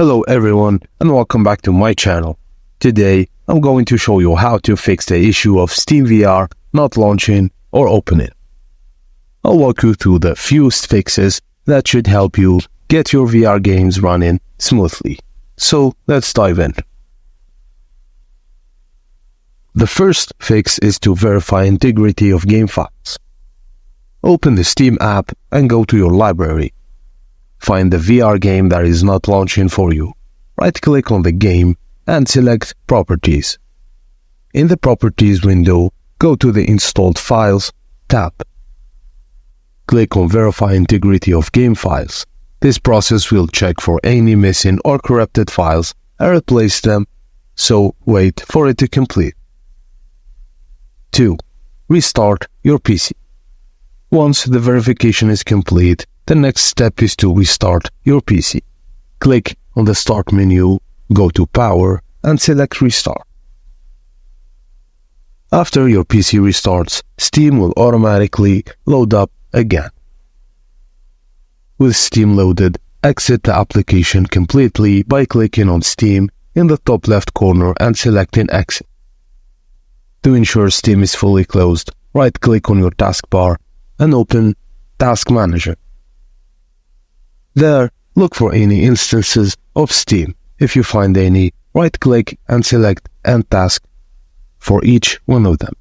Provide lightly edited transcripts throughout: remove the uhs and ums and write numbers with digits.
Hello everyone and welcome back to my channel. Today I'm going to show you how to fix the issue of SteamVR not launching or opening. I'll walk you through the few fixes that should help you get your VR games running smoothly. So let's dive in. The first fix is to verify integrity of game files. Open the Steam app and go to your library. Find the VR game that is not launching for you. Right-click on the game and select Properties. In the Properties window, go to the Installed Files tab. Click on Verify Integrity of Game Files. This process will check for any missing or corrupted files and replace them, so wait for it to complete. 2. Restart your PC. Once the verification is complete, the next step is to restart your PC. Click on the Start menu, go to Power, and select Restart. After your PC restarts, Steam will automatically load up again. With Steam loaded, exit the application completely by clicking on Steam in the top left corner and selecting Exit. To ensure Steam is fully closed, right-click on your taskbar and open Task Manager. There, look for any instances of Steam. If you find any, right-click and select End Task for each one of them.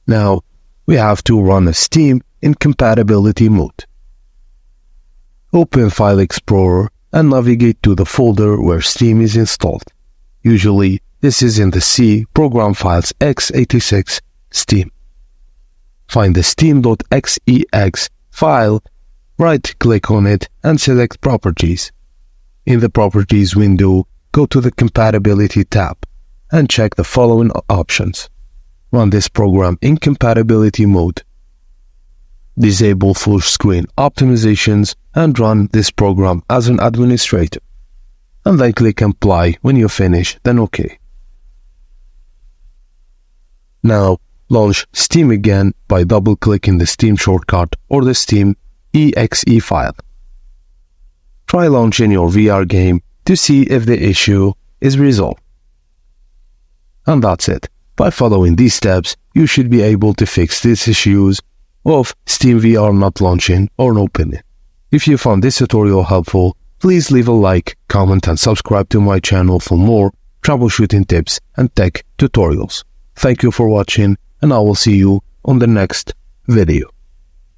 Now, we have to run a Steam in compatibility mode. Open File Explorer and navigate to the folder where Steam is installed. Usually, this is in the C Program Files x86 Steam. Find the steam.xex file, right-click on it and select Properties. In the Properties window, go to the Compatibility tab and check the following options. Run this program in compatibility mode. Disable full screen optimizations and run this program as an administrator. And then click Apply when you finish, then OK. Now, launch Steam again by double-clicking the Steam shortcut or the Steam exe file. Try launching your VR game to see if the issue is resolved. And that's it. By following these steps, you should be able to fix these issues of SteamVR not launching or opening. If you found this tutorial helpful, please leave a like, comment and subscribe to my channel for more troubleshooting tips and tech tutorials. Thank you for watching, and I will see you on the next video.